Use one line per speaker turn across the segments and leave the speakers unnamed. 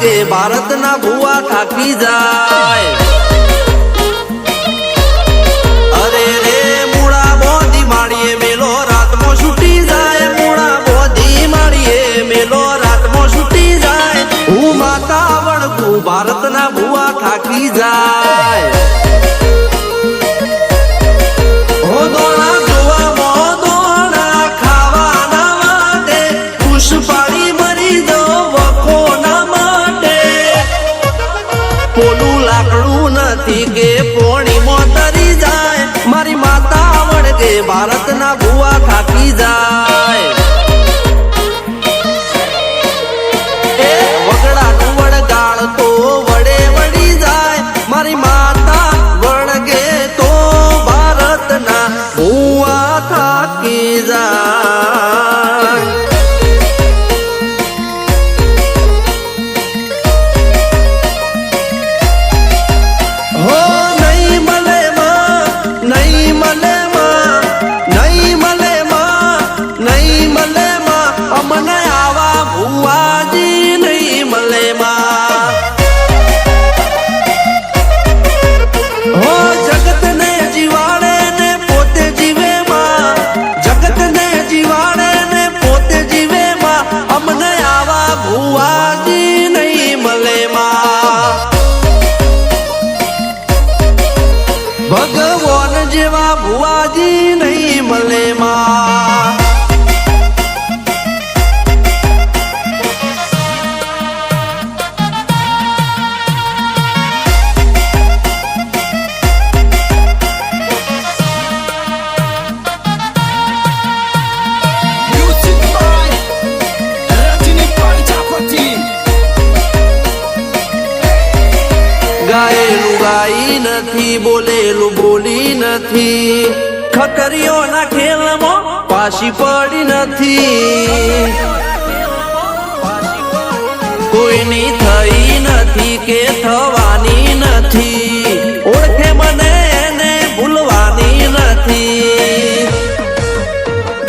વળગે ભારતના ભુવા થાકી જાય અરે રે મૂળા બોધી માળીએ મેલો રાતમાં છૂટી જાય મૂળા બોધી માળીએ મેલો રાતમાં છૂટી જાય હું માતા વળગું ભારતના ભુવા થાકી જાય પોલું લાકડું નથી કે પોણીમાં તરી જાય મારી માતા વળગે ભારતના ભુવા થાકી જાય એ વગડાનું વળગાળ તો વડે વળી જાય મારી માતા વળગે તો ભારતના ભુવા થાકી જાય અમને આવા ભુવાજી નહીં મળે માં હો જગત ને જીવાડે ને પોતે જીવે માં જગત ને જીવાડે ને પોતે જીવે માં અમને આવા ભુવાજી નહીં મળે માં ભગવાન જેવા ભુવાજી નહીં મળે માં ગાયેલું ગાઈ નથી બોલેલું બોલી નથી ખતરીઓના ખેલમાં પાછી પડી નથી કોઈની થઈ નથી કે થવાની નથી ઓળખે મને એને ભૂલવાની નથી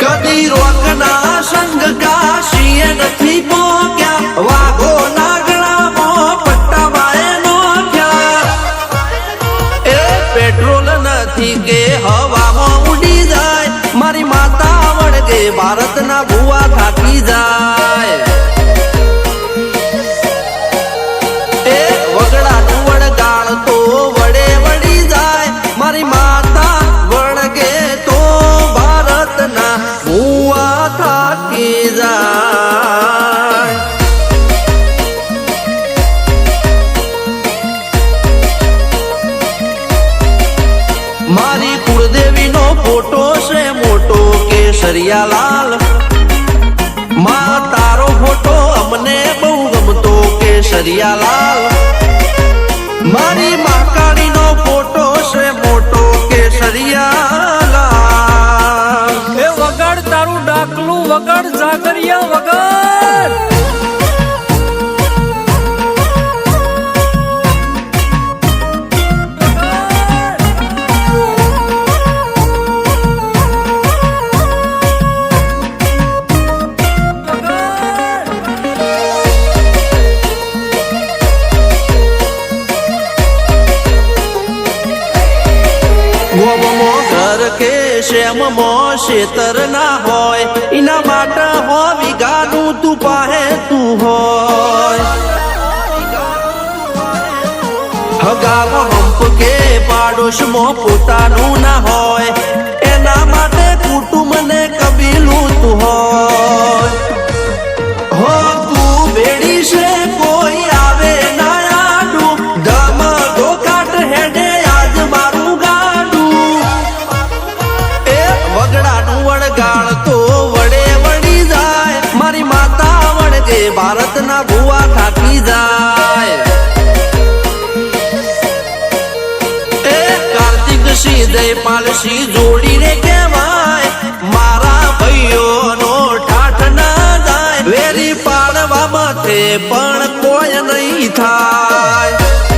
કદી રોકના સંગ કાશીએ નથી પોક્યા વાઘો નાગણામાં પટ્ટાવાએ પેટ્રોલ નથી કે હવામાં ઉડી જાય મારી માતા વળગે ભારતના ભુવા થાકી જાય એ વગડાનું વળગાળ તો વડે વળી જાય મારી માતા વળગે તો ભારતના ભુવા થાકી જાય મારી કુળદેવીનો ફોટો છે મોટો કેસરિયા લાલ માં તારો ફોટો અમને બહુ ગમતો કેસરિયા લાલ મારી મહાકાળીનો ફોટો છે મોટો કેસરિયા લાલ
એ વગડ તારું ડાકલું વગડ જાગરિયા વગડ
ઘર કે શ્યામમાં શેતર ના હોય એના માટે હો વિગાનું તું પાહે તું હોય હગામાં હંપ કે પાડોશમાં પોતાનું ના હોય એના માટે કુટુંબને કબીલું તું હોય હો તું બેડી છે કોઈ આવે ના આડું ગમ ગોકાટ હેડે આજ મારું વગડાનું વળગાળ તો વડે વળી જાય મારી માતા વળગે ભારતના ભુવા થાકી જાય એ કાર્તિક સિંહ જયપાલસિંહ જોડીને કહેવાય મારા ભાઈઓનો ઠાઠ ના જાય વેરી પાડવા માથે પણ કોઈ નહીં થાય